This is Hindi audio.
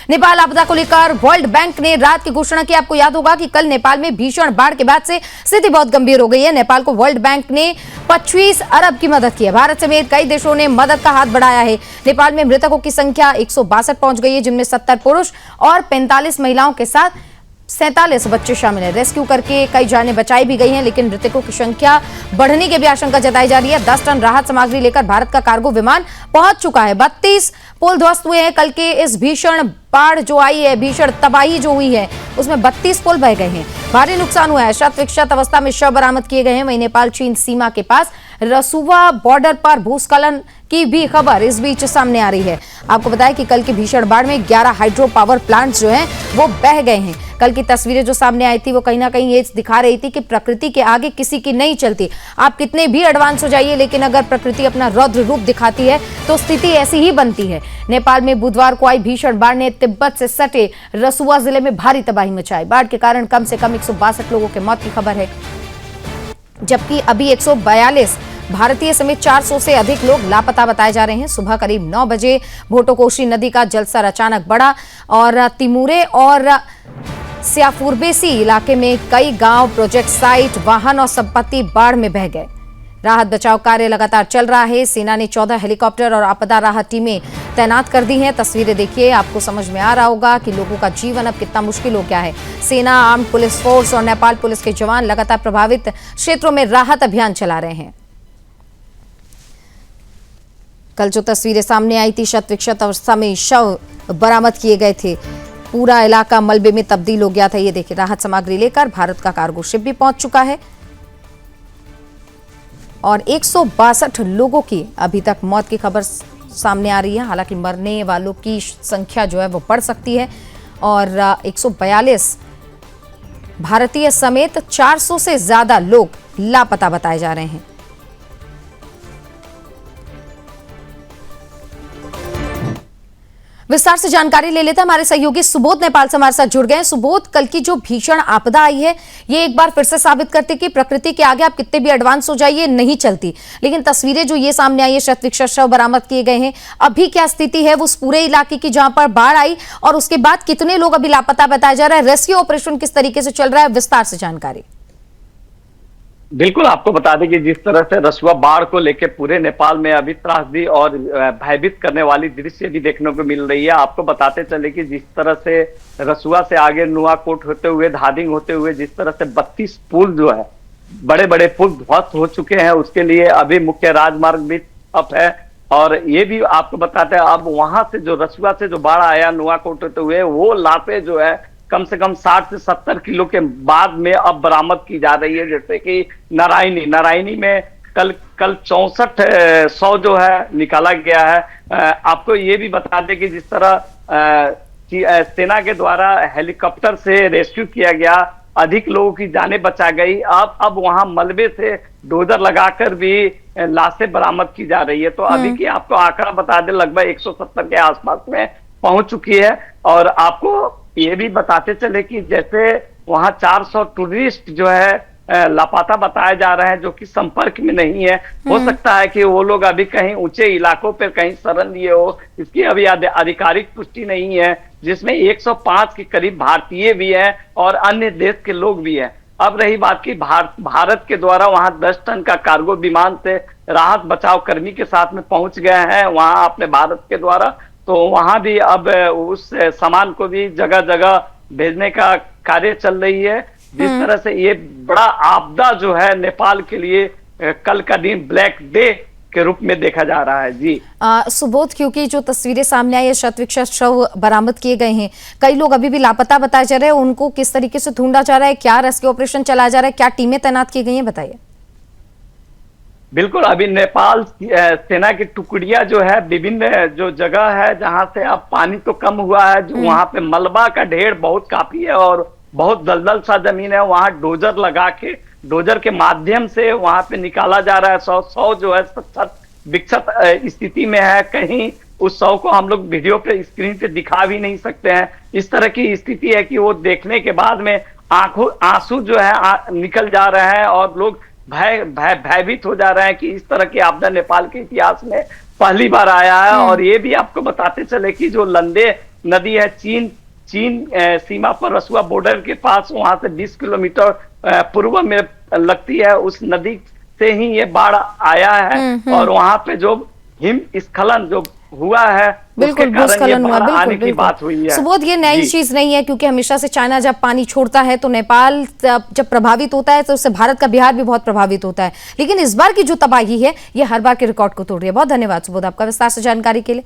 नेपाल आपदा को लेकर वर्ल्ड बैंक ने रात की घोषणा की। आपको याद होगा कि कल नेपाल में भीषण बाढ़ के बाद से स्थिति बहुत गंभीर हो गई है। नेपाल को वर्ल्ड बैंक ने 25 अरब की मदद की है। भारत समेत कई देशों ने मदद का हाथ बढ़ाया है। नेपाल में मृतकों की संख्या 162 पहुंच गई है, जिनमें 70 पुरुष और 45 महिलाओं के साथ 47 बच्चे शामिल हैं। रेस्क्यू करके कई जानें बचाई भी गई हैं, लेकिन मृतकों की संख्या बढ़ने की भी आशंका जताई जा रही है। 10 टन राहत सामग्री लेकर भारत का कार्गो विमान पहुंच चुका है। 32 पुल ध्वस्त हुए हैं। कल के इस भीषण बाढ़ जो आई है, भीषण तबाही जो हुई है, उसमें 32 पुल बह गए हैं। भारी नुकसान हुआ है। शत विक्षत अवस्था में शव बरामद किए गए हैं। वहीं नेपाल चीन सीमा के पास रसुवा बॉर्डर पर भूस्खलन की भी खबर इस बीच सामने आ रही है। आपको बताया कि कल की भीषण बाढ़ में 11 हाइड्रो पावर प्लांट्स जो हैं वो बह गए हैं। कल की तस्वीरें जो सामने आई थी वो कहीं ना कहीं ये दिखा रही थी कि प्रकृति के आगे किसी की नहीं चलती। आप कितने भी एडवांस हो जाइए, लेकिन अगर प्रकृति अपना रौद्र रूप दिखाती है तो स्थिति ऐसी ही बनती है। नेपाल में बुधवार को आई भीषण बाढ़ ने तिब्बत से सटे रसुआ जिले में भारी तबाही मचाई। बाढ़ के कारण कम से कम 162 लोगों के मौत की खबर है, जबकि अभी 142 भारतीय समेत 400 से अधिक लोग लापता बताए जा रहे हैं। सुबह करीब 9 बजे भोटोकोशी नदी का जलस्तर अचानक बढ़ा और तिमुरे और स्याफुरबेसी इलाके में कई गांव, प्रोजेक्ट साइट, वाहन और संपत्ति बाढ़ में बह गए। राहत बचाव कार्य लगातार चल रहा है। सेना ने 14 हेलीकॉप्टर और आपदा राहत टीमें तैनात कर दी हैं। तस्वीरें देखिए, आपको समझ में आ रहा होगा कि लोगों का जीवन अब कितना मुश्किल हो गया है। सेना, आर्म्ड पुलिस फोर्स और नेपाल पुलिस के जवान लगातार प्रभावित क्षेत्रों में राहत अभियान चला रहे हैं। कल जो तस्वीरें सामने आई थी, शत विक्षत अवस्था में शव बरामद किए गए थे। पूरा इलाका मलबे में तब्दील हो गया था। ये देखिए, राहत सामग्री लेकर भारत का कार्गो शिप भी पहुंच चुका है और 162 लोगों की अभी तक मौत की खबर सामने आ रही है। हालांकि मरने वालों की संख्या जो है वो बढ़ सकती है और 142 भारतीय समेत 400 से ज्यादा लोग लापता बताए जा रहे हैं। विस्तार से जानकारी ले लेते हैं। हमारे सहयोगी सुबोध नेपाल से हमारे साथ जुड़ गए हैं। सुबोध, कल की जो भीषण आपदा आई है, ये एक बार फिर से साबित करती कि प्रकृति के आगे आप कितने भी एडवांस हो जाइए नहीं चलती। लेकिन तस्वीरें जो ये सामने आई है, शत विक्षत शव बरामद किए गए हैं। अभी क्या स्थिति है उस पूरे इलाके की जहां पर बाढ़ आई, और उसके बाद कितने लोग अभी लापता बताया जा रहा है? रेस्क्यू ऑपरेशन किस तरीके से चल रहा है? विस्तार से जानकारी। बिल्कुल, आपको बता दें कि जिस तरह से रसुआ बाढ़ को लेकर पूरे नेपाल में अभी त्रासदी और भयभीत करने वाली दृश्य भी देखने को मिल रही है। आपको बताते चले कि जिस तरह से रसुआ से आगे नुआकोट होते हुए, धादिंग होते हुए, जिस तरह से 32 पुल जो है, बड़े बड़े पुल ध्वस्त हो चुके हैं, उसके लिए अभी मुख्य राजमार्ग भी अप है। और ये भी आपको बताते हैं, अब वहां से जो रसुआ से जो बाढ़ आया नुआकोट होते हुए, वो लापे जो है कम से कम 60 से 70 किलो के बाद में अब बरामद की जा रही है। जैसे कि नारायणी में कल 6400 जो है निकाला गया है। आपको ये भी बता दें कि जिस तरह सेना के द्वारा हेलीकॉप्टर से रेस्क्यू किया गया, अधिक लोगों की जानें बचा गई। अब वहां मलबे से डोजर लगाकर भी लाशें बरामद की जा रही है। तो अभी की आपको आंकड़ा बता दें, लगभग 170 के आसपास में पहुंच चुकी है। और आपको ये भी बताते चले कि जैसे वहां 400 टूरिस्ट जो है लापता बताए जा रहे हैं, जो कि संपर्क में नहीं है। हो सकता है कि वो लोग अभी कहीं ऊंचे इलाकों पर कहीं शरण लिए हो, इसकी अभी आधिकारिक पुष्टि नहीं है। जिसमें 105 के करीब भारतीय भी हैं और अन्य देश के लोग भी हैं। अब रही बात की भारत के द्वारा वहां 10 टन का कार्गो विमान से राहत बचाव कर्मी के साथ में पहुंच गए हैं वहां अपने भारत के द्वारा। तो वहां भी अब उस सामान को भी जगह जगह भेजने का कार्य चल रही है। जिस तरह से ये बड़ा आपदा जो है नेपाल के लिए कल का दिन ब्लैक डे के रूप में देखा जा रहा है। जी सुबोध, क्योंकि जो तस्वीरें सामने आई है, शत विक्षत शव बरामद किए गए हैं, कई लोग अभी भी लापता बताए जा रहे हैं, उनको किस तरीके से ढूंढा जा रहा है? क्या रेस्क्यू ऑपरेशन चलाया जा रहा है? क्या टीमें तैनात की गई हैं? बताइए। बिल्कुल, अभी नेपाल सेना की टुकड़ियां जो है विभिन्न जो जगह है जहां से अब पानी तो कम हुआ है, जो वहां पे मलबा का ढेर बहुत काफी है और बहुत दलदल सा जमीन है, वहां डोजर लगा के, डोजर के माध्यम से वहां पे निकाला जा रहा है। 100 जो है विक्षत स्थिति में है। कहीं उस 100 को हम लोग वीडियो पे स्क्रीन पे दिखा भी नहीं सकते हैं। इस तरह की स्थिति है कि वो देखने के बाद में आंसू जो है निकल जा रहे हैं और लोग भयभीत हो जा रहे हैं कि इस तरह की आपदा नेपाल के इतिहास में पहली बार आया है। और ये भी आपको बताते चले कि जो लंदे नदी है चीन चीन सीमा पर रसुआ बॉर्डर के पास, वहां से 20 किलोमीटर पूर्व में लगती है। उस नदी से ही ये बाढ़ आया है और वहां पे जो हिमस्खलन जो हुआ है बिल्कुल भूस्खलन हुआ, बिल्कुल की बात हुई है। सुबोध, ये नई चीज नहीं है, क्योंकि हमेशा से चाइना जब पानी छोड़ता है तो नेपाल जब प्रभावित होता है तो उससे भारत का बिहार भी बहुत प्रभावित होता है, लेकिन इस बार की जो तबाही है ये हर बार के रिकॉर्ड को तोड़ रही है। बहुत धन्यवाद सुबोध आपका विस्तार से जानकारी के लिए।